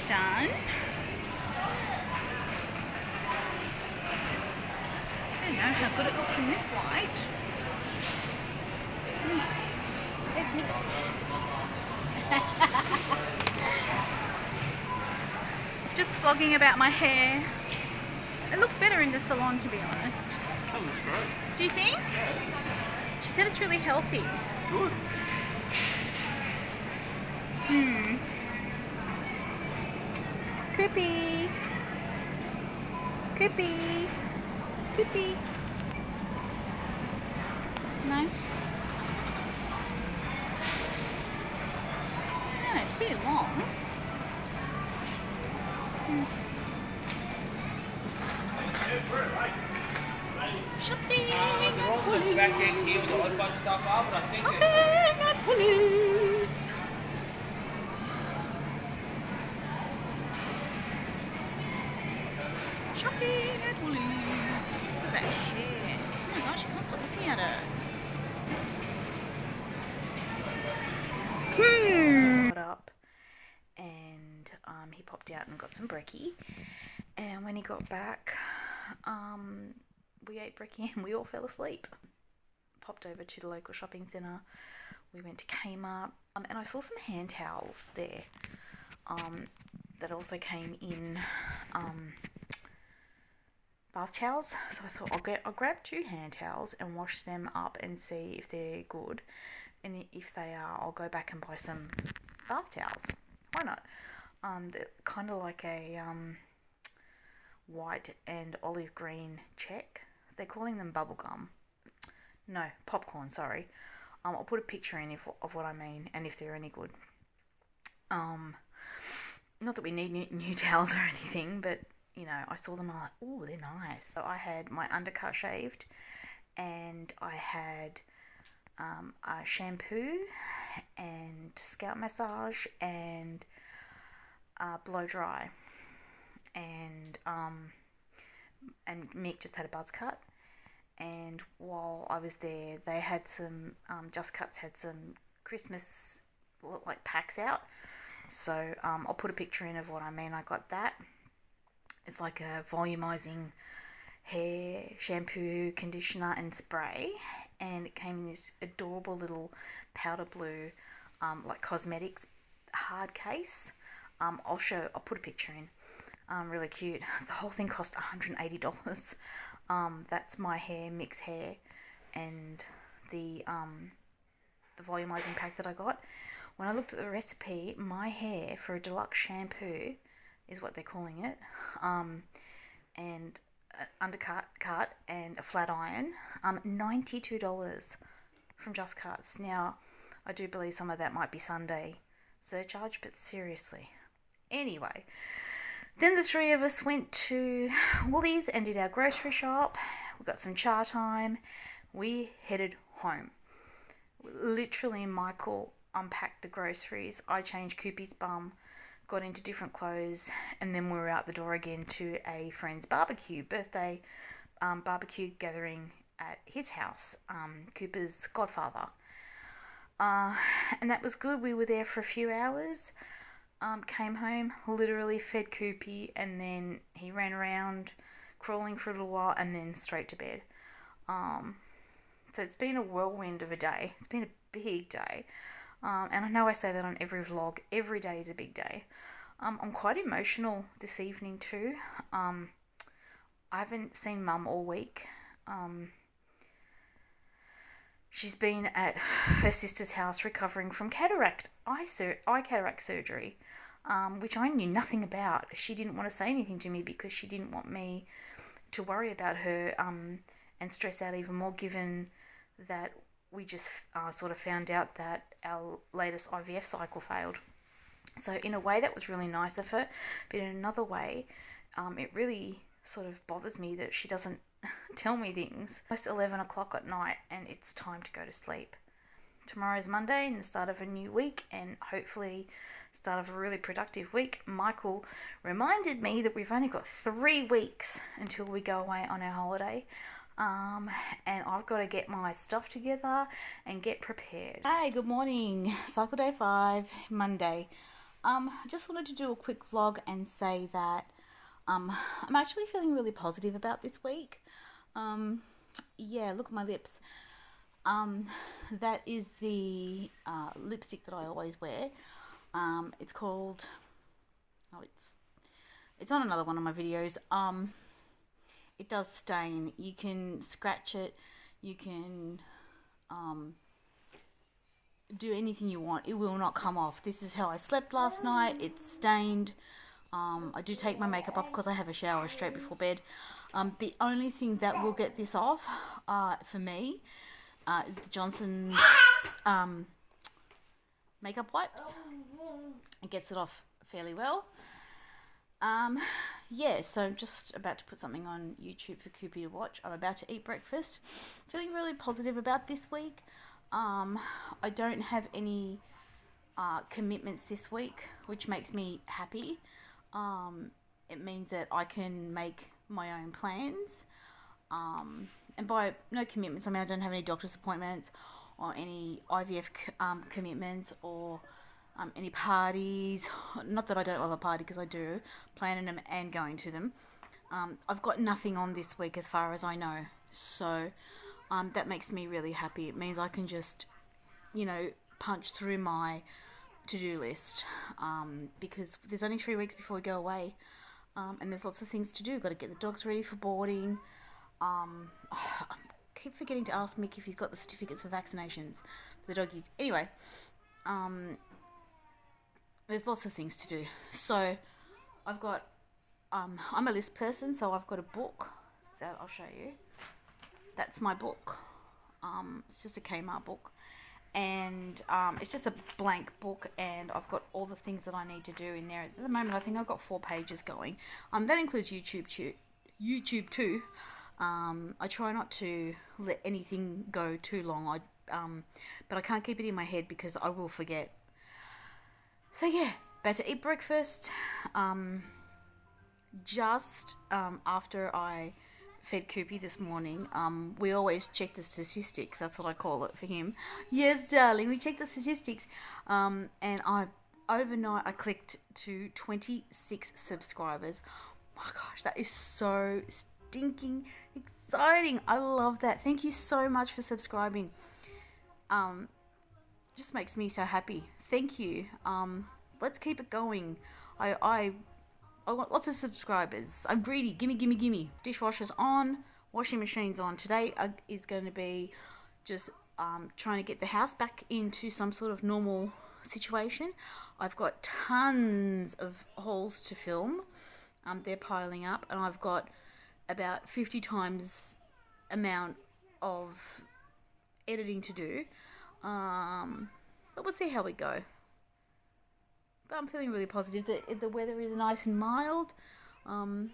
hair done. I don't know how good it looks in this light. There's me. Just vlogging about my hair. It looked better in the salon, to be honest. That looks great. Do you think? She said it's really healthy. Good. Coopy. Coopy. Coopy. No? Yeah, it's pretty long. Shopping at Woolies. Back end here with a whole bunch of stuff up, but I think Shopping at Woolies. Shopping at Woolies. Look at that hair. Oh my gosh, I can't stop looking at it. Got up and he popped out and got some brekkie. And when he got back, we ate brekkie and we all fell asleep. Popped over to the local shopping centre. We went to Kmart and I saw some hand towels there that also came in bath towels. So I thought I'll grab 2 hand towels and wash them up and see if they're good. And if they are, I'll go back and buy some bath towels. Why not? They're kind of like a white and olive green check. They're calling them bubblegum. No, popcorn, sorry. I'll put a picture in of what I mean and if they're any good. Not that we need new towels or anything, but, you know, I saw them and I'm like, oh, they're nice. So I had my undercut shaved and I had a shampoo and scalp massage and blow dry. And Mick just had a buzz cut. And while I was there, they had some, Just Cuts had some Christmas, like, packs out. So, I'll put a picture in of what I mean. I got that. It's like a volumizing hair shampoo, conditioner, and spray. And it came in this adorable little powder blue, like, cosmetics hard case. I'll put a picture in. Really cute. The whole thing cost $180. That's my hair, Mick's hair, and the volumizing pack that I got. When I looked at the recipe, my hair for a deluxe shampoo is what they're calling it, and an undercut cut and a flat iron, $92 from Just Cuts. Now, I do believe some of that might be Sunday surcharge, but seriously. Anyway, then the 3 of us went to Woolies and did our grocery shop. We got some char time. We headed home. Literally, Michael unpacked the groceries. I changed Koopy's bum, got into different clothes, and then we were out the door again to a friend's birthday barbecue gathering at his house, Cooper's godfather. And that was good. We were there for a few hours. Came home, literally fed Koopy, and then he ran around crawling for a little while and then straight to bed. So it's been a whirlwind of a day. It's been a big day. And I know I say that on every vlog. Every day is a big day. I'm quite emotional this evening too. I haven't seen Mum all week. She's been at her sister's house recovering from eye cataract surgery, which I knew nothing about. She didn't want to say anything to me because she didn't want me to worry about her and stress out even more, given that we just sort of found out that our latest IVF cycle failed. So in a way that was really nice of her, but in another way it really sort of bothers me that she doesn't tell me things. It's 11 o'clock at night and it's time to go to sleep. Tomorrow's Monday and the start of a new week, and hopefully start of a really productive week. Michael reminded me that we've only got 3 weeks until we go away on our holiday. And I've got to get my stuff together and get prepared. Hi, good morning. Cycle day 5, Monday. I just wanted to do a quick vlog and say that I'm actually feeling really positive about this week. Yeah, look at my lips. That is the lipstick that I always wear. It's called, it's on another one of my videos. It does stain. You can scratch it. You can do anything you want. It will not come off. This is how I slept last night. It's stained. I do take my makeup off because I have a shower straight before bed. The only thing that will get this off for me is the Johnson's makeup wipes. It gets it off fairly well. Yeah, so I'm just about to put something on YouTube for Koopy to watch. I'm about to eat breakfast. Feeling really positive about this week. I don't have any commitments this week, which makes me happy. It means that I can make my own plans. And by no commitments, I mean I don't have any doctor's appointments or any IVF commitments or any parties. Not that I don't love a party, because I do, planning them and going to them. I've got nothing on this week as far as I know, so that makes me really happy. It means I can just, punch through my to-do list, because there's only 3 weeks before we go away, and there's lots of things to do. Got to get the dogs ready for boarding. I keep forgetting to ask Mick if he's got the certificates for vaccinations for the doggies. Anyway, there's lots of things to do. So I've got, I'm a list person, so I've got a book that I'll show you. That's my book. It's just a Kmart book. And it's just a blank book, and I've got all the things that I need to do in there. At the moment, I think I've got 4 pages going. That includes YouTube too. I try not to let anything go too long. But I can't keep it in my head because I will forget. So yeah, about to eat breakfast. Just after I fed Koopy this morning, we always check the statistics. That's what I call it for him. Yes, darling, we check the statistics. And overnight I clicked to 26 subscribers. Oh my gosh, that is so stinking exciting. I love that. Thank you so much for subscribing. Just makes me so happy. Thank you. Let's keep it going. I want lots of subscribers. I'm greedy. Gimme. Dishwasher's on. Washing machine's on. Today is going to be just trying to get the house back into some sort of normal situation. I've got tons of hauls to film. They're piling up, and I've got about 50 times amount of editing to do. But we'll see how we go. But I'm feeling really positive. The weather is nice and mild. I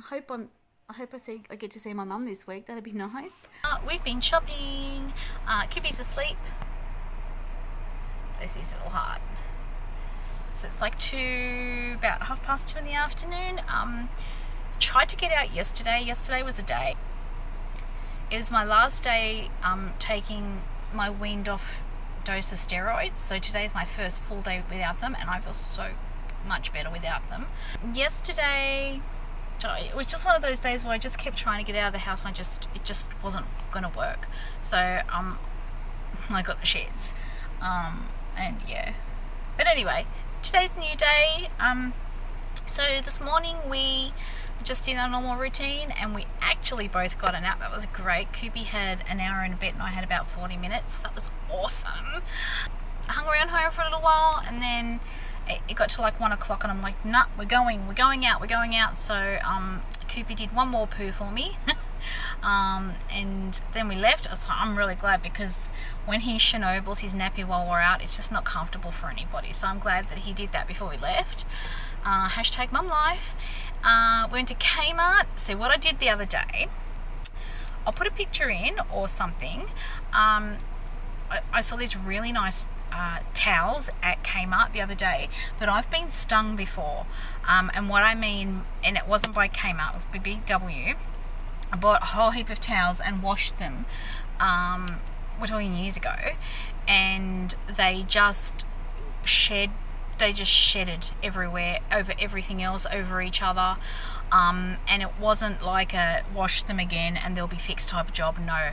hope I get to see my mum this week. That'd be nice. We've been shopping. Kippy's asleep. There's his little heart. So it's like about 2:30 in the afternoon. Tried to get out yesterday. Yesterday was a day. It was my last day taking my weaned off dose of steroids, so today's my first full day without them, and I feel so much better without them. Yesterday, it was just one of those days where I just kept trying to get out of the house, and it just wasn't going to work. So I got the shits, and yeah. But anyway, today's a new day. So this morning we just did our normal routine, and we actually both got a nap. That was great. Koopy had an hour in a bit, and I had about 40 minutes. So that was awesome. I hung around home for a little while, and then it got to like 1 o'clock, and I'm like, nah, we're going out. So Koopy did one more poo for me. And then we left. So I'm really glad, because when he shinobles his nappy while we're out, it's just not comfortable for anybody. So I'm glad that he did that before we left. Hashtag mum life. Went to Kmart. See what I did the other day. I'll put a picture in or something. I saw these really nice towels at Kmart the other day, but I've been stung before. And what I mean, and it wasn't by Kmart, it was by Big W. I bought a whole heap of towels and washed them. We're talking years ago, and they just shed they just shedded everywhere, over everything else, over each other. And it wasn't like a wash them again and they'll be fixed type of job. No.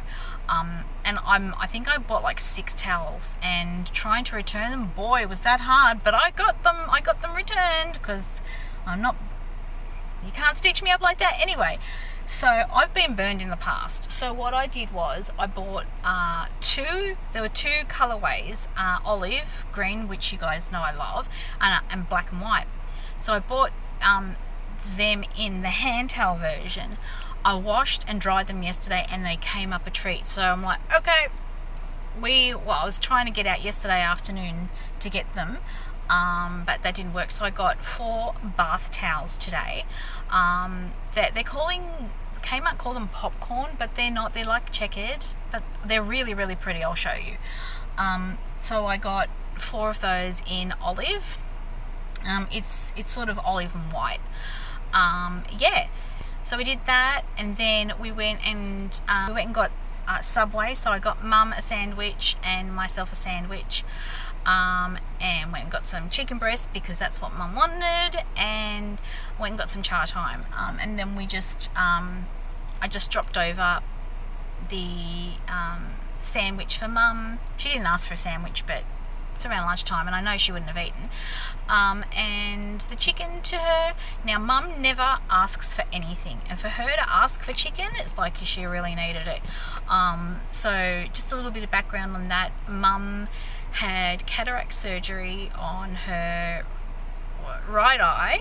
And I think I bought like 6 towels, and trying to return them, boy, was that hard. But I got them returned, because you can't stitch me up like that. Anyway, so I've been burned in the past. So what I did was I bought there were 2 colorways, olive green, which you guys know I love, and black and white. So I bought them in the hand towel version. I washed and dried them yesterday and they came up a treat. So I'm like, okay, I was trying to get out yesterday afternoon to get them, but that didn't work. So I got 4 bath towels today. Kmart call them popcorn, but they're not. They're like checkered, but they're really, really pretty. I'll show you. So I got 4 of those in olive. It's sort of olive and white. So we did that, and then we went and got Subway. So I got Mum a sandwich and myself a sandwich, and went and got some chicken breast because that's what Mum wanted, and went and got some char time. And then I just dropped over the sandwich for Mum. She didn't ask for a sandwich, but it's around lunchtime and I know she wouldn't have eaten. And the chicken to her. Now, Mum never asks for anything, and for her to ask for chicken, it's like she really needed it. So just a little bit of background on that. Mum had cataract surgery on her right eye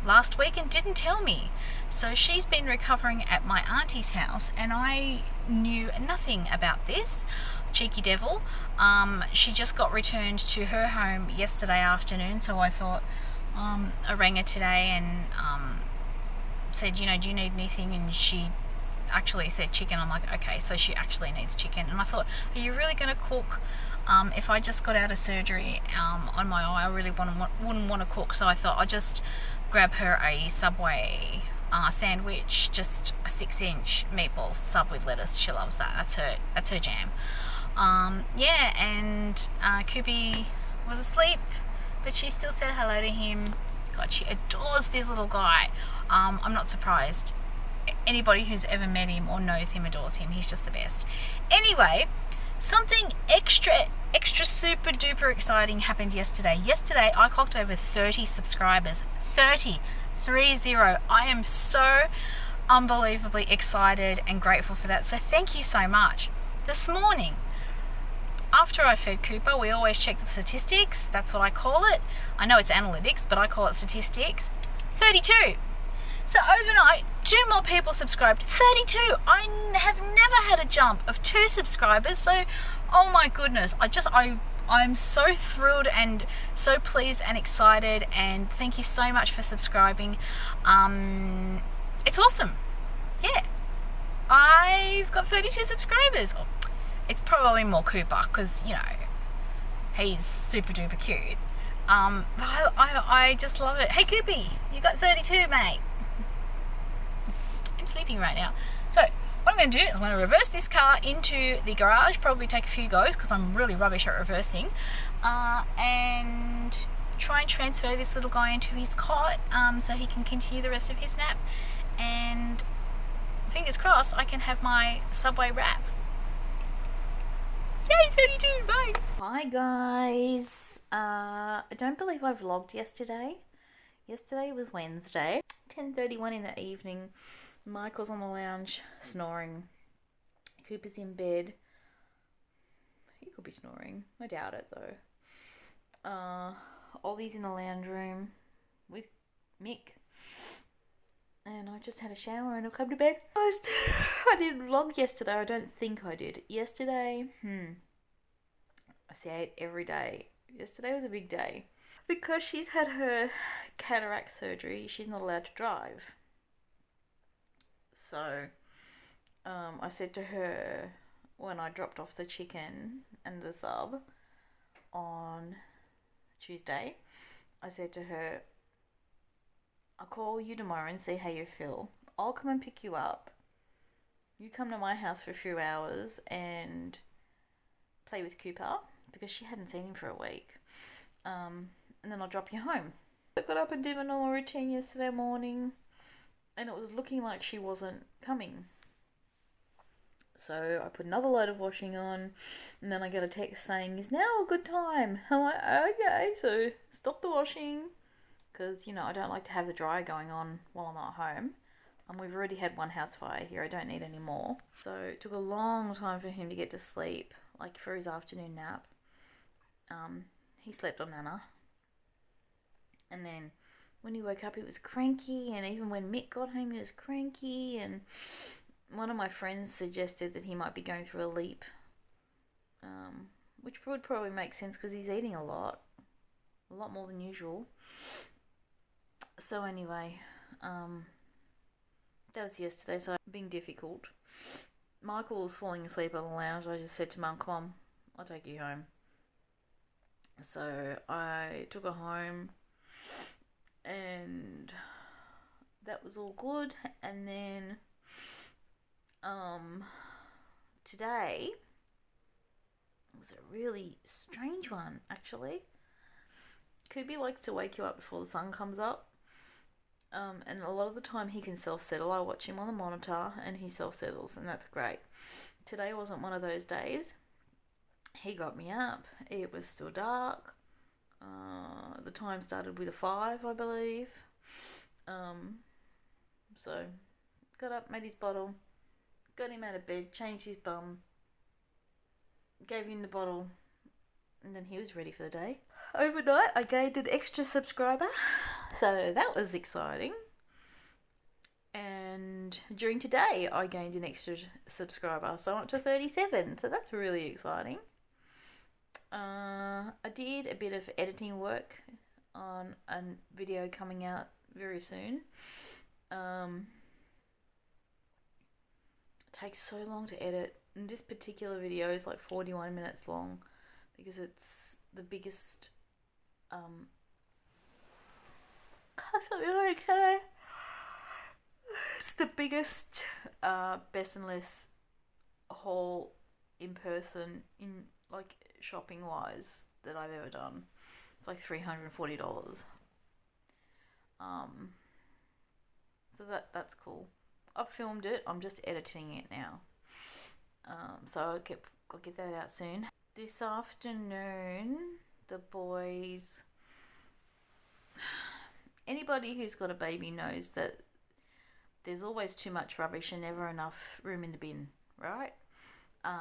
last week and didn't tell me. So she's been recovering at my auntie's house, and I knew nothing about this. Cheeky devil. She just got returned to her home yesterday afternoon, so I thought, I rang her today and said, do you need anything? And she actually said chicken. I'm like, okay, so she actually needs chicken. And I thought, are you really going to cook? If I just got out of surgery on my eye, I really wouldn't want to cook. So I thought I'd just grab her a Subway sandwich, just a 6-inch meatball sub with lettuce. She loves that. That's her jam. And Koopy was asleep, but she still said hello to him. God, she adores this little guy. I'm not surprised. Anybody who's ever met him or knows him adores him. He's just the best. Anyway, something extra super duper exciting happened yesterday. Yesterday I clocked over 30 subscribers. 30. I am so unbelievably excited and grateful for that. So thank you so much. This morning, after I fed Cooper, we always check the statistics. That's what I call it. I know it's analytics, but I call it statistics. 32. So overnight, 2 more people subscribed. 32. I have never had a jump of 2 subscribers. So, oh my goodness. I'm so thrilled and so pleased and excited, and thank you so much for subscribing. It's awesome. Yeah. I've got 32 subscribers. It's probably more Cooper because, he's super duper cute. But I just love it. Hey, Coopy, you got 32, mate. I'm sleeping right now. So what I'm going to do is I'm going to reverse this car into the garage, probably take a few goes because I'm really rubbish at reversing, and try and transfer this little guy into his cot so he can continue the rest of his nap, and fingers crossed I can have my Subway wrap. Yay, 32, bye! Hi guys, I don't believe I vlogged yesterday. Yesterday was Wednesday, 10:31 in the evening. Michael's on the lounge snoring. Cooper's in bed. He could be snoring. I doubt it though. Ollie's in the lounge room with Mick. And I just had a shower and I'll come to bed. I didn't vlog yesterday. I don't think I did. Yesterday, I say it every day. Yesterday was a big day. Because she's had her cataract surgery, she's not allowed to drive. So, I said to her when I dropped off the chicken and the sub on Tuesday, I said to her, I'll call you tomorrow and see how you feel. I'll come and pick you up. You come to my house for a few hours and play with Cooper because she hadn't seen him for a week. and then I'll drop you home. I got up and did my normal routine yesterday morning, and it was looking like she wasn't coming. So I put another load of washing on, and then I get a text saying, "Is now a good time?" I'm like, okay, so stop the washing, because, you know, I don't like to have the dryer going on while I'm at home. And we've already had one house fire here, I don't need any more. So it took a long time for him to get to sleep, like for his afternoon nap. He slept on Nana. And then when he woke up, he was cranky, and even when Mick got home, he was cranky, and one of my friends suggested that he might be going through a leap, which would probably make sense because he's eating a lot more than usual. So anyway, that was yesterday, so being difficult. Michael was falling asleep on the lounge. I just said to Mum, "Come on, I'll take you home." So I took her home, and that was all good. And then today was a really strange one, actually. Kubi likes to wake you up before the sun comes up. And a lot of the time he can self-settle. I watch him on the monitor and he self-settles, and that's great. Today wasn't one of those days. He got me up. It was still dark. The time started with a 5, I believe. So got up, made his bottle, got him out of bed, changed his bum, gave him the bottle, and then he was ready for the day. Overnight, I gained an extra subscriber, so that was exciting. And during today, I gained an extra subscriber, so I'm up to 37, so that's really exciting. I did a bit of editing work on a video coming out very soon. It takes so long to edit, and this particular video is like 41 minutes long because it's the biggest it's the biggest Best and Less haul in person, in like shopping wise, that I've ever done. It's like $340. So that's cool. I've filmed it. I'm just editing it now. So I'll get that out soon. This afternoon, the boys. Anybody who's got a baby knows that there's always too much rubbish and never enough room in the bin, right?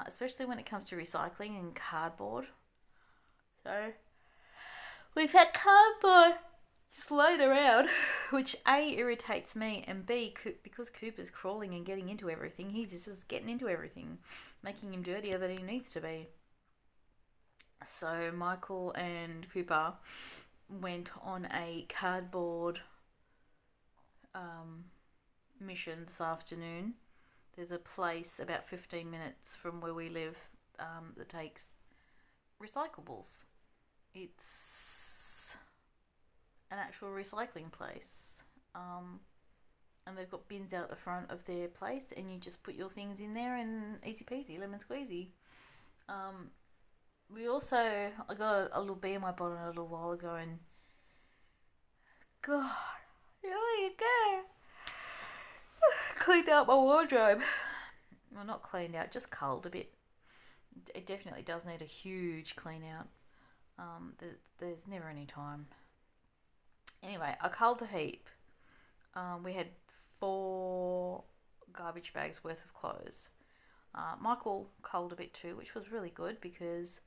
Especially when it comes to recycling and cardboard. So we've had cardboard just laid around, which A, irritates me, and B, because Cooper's crawling and getting into everything, he's just getting into everything, making him dirtier than he needs to be. So Michael and Cooper went on a cardboard mission this afternoon. There's a place about 15 minutes from where we live that takes recyclables. It's an actual recycling place. And they've got bins out the front of their place, and you just put your things in there and easy peasy, lemon squeezy. I got a little bee in my bonnet a little while ago, and God, oh you go. Cleaned out my wardrobe. Well, not cleaned out, just culled a bit. It definitely does need a huge clean out. There's never any time. Anyway, I culled a heap. We had 4 garbage bags worth of clothes. Michael culled a bit too, which was really good because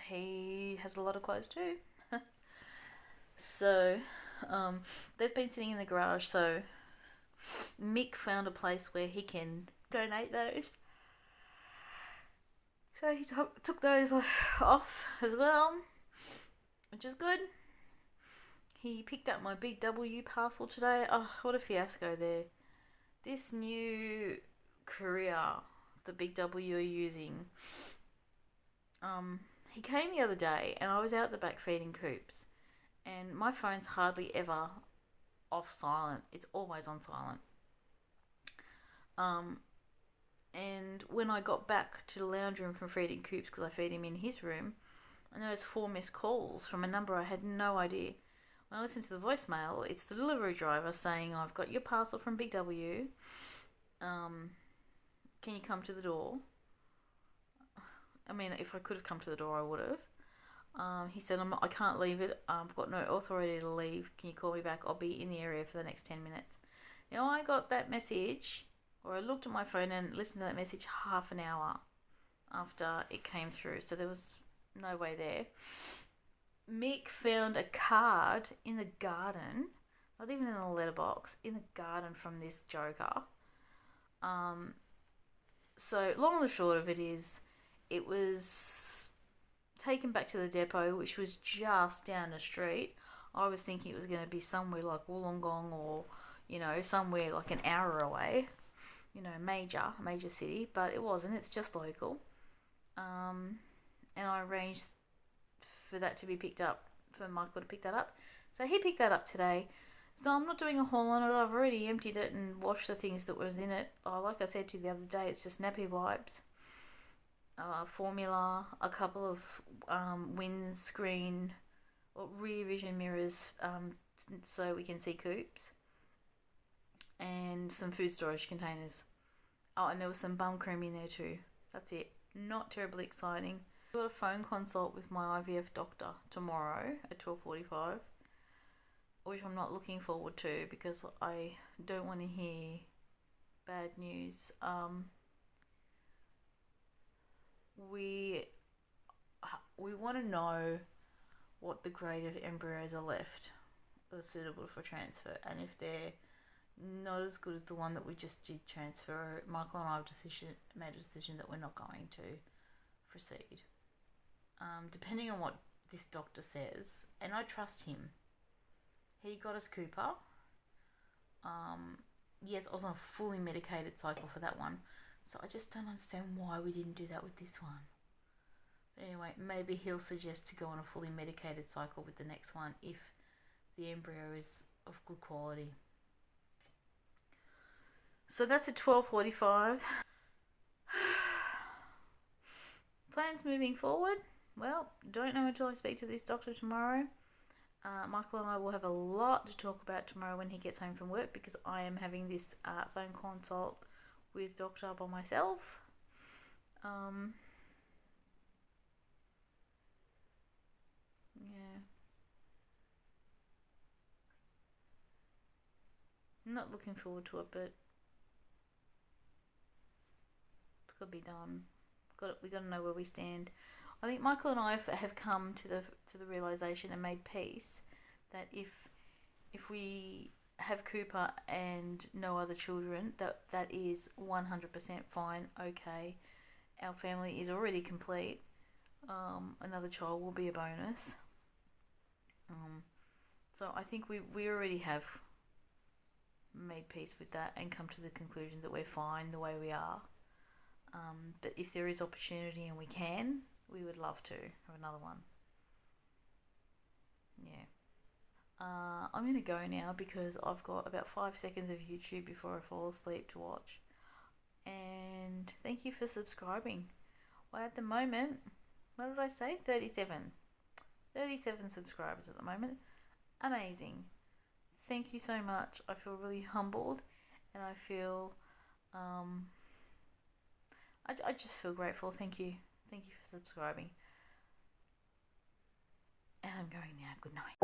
he has a lot of clothes too. So they've been sitting in the garage, so Mick found a place where he can donate those. So he took those off as well, which is good. He picked up my Big W parcel today. Oh, what a fiasco there. This new courier the Big W are using, he came the other day and I was out the back feeding Coops, and my phone's hardly ever off silent. It's always on silent. And when I got back to the lounge room from feeding Coops, because I feed him in his room, And there was 4 missed calls from a number I had no idea. When I listened to the voicemail, it's the delivery driver saying, "I've got your parcel from Big W. Can you come to the door?" I mean, if I could have come to the door, I would have. He said, I can't leave it. I've got no authority to leave. Can you call me back? I'll be in the area for the next 10 minutes. Now, I got that message, or I looked at my phone and listened to that message half an hour after it came through. So there was no way there. Mick found a card in the garden, not even in a letterbox, in the garden from this joker. So long and short of it is, it was taken back to the depot, which was just down the street. I was thinking it was going to be somewhere like Wollongong, or, somewhere like an hour away, major city, but it wasn't. It's just local. And I arranged for that to be picked up, for Michael to pick that up. So he picked that up today. So I'm not doing a haul on it. I've already emptied it and washed the things that was in it. Like I said to you the other day, it's just nappy wipes, formula, a couple of windscreen or rear vision mirrors, so we can see coops, and some food storage containers. Oh, and there was some bum cream in there too. That's it. Not terribly exciting. I've got a phone consult with my IVF doctor tomorrow at 12:45, which I'm not looking forward to because I don't want to hear bad news. We want to know what the grade of embryos are left that are suitable for transfer, and if they're not as good as the one that we just did transfer, Michael and I made a decision that we're not going to proceed. Depending on what this doctor says, and I trust him. He got us Cooper. Yes, I was on a fully medicated cycle for that one, so I just don't understand why we didn't do that with this one. But anyway, maybe he'll suggest to go on a fully medicated cycle with the next one if the embryo is of good quality. So that's at 12:45. Plans moving forward? Well, don't know until I speak to this doctor tomorrow. Michael and I will have a lot to talk about tomorrow when he gets home from work, because I am having this phone consult with doctor by myself. Yeah. I'm not looking forward to it, but it's got to be done. We got to know where we stand. I think Michael and I have come to the realization and made peace that if we have Cooper and no other children, that is 100% fine. Okay, our family is already complete. Another child will be a bonus. So I think we already have made peace with that and come to the conclusion that we're fine the way we are. But if there is opportunity and we would love to have another one. Yeah. I'm going to go now because I've got about 5 seconds of YouTube before I fall asleep to watch. And thank you for subscribing. Well, at the moment, what did I say? 37. 37 subscribers at the moment. Amazing. Thank you so much. I feel really humbled, and I feel I just feel grateful. Thank you for subscribing, and I'm going now. Good night.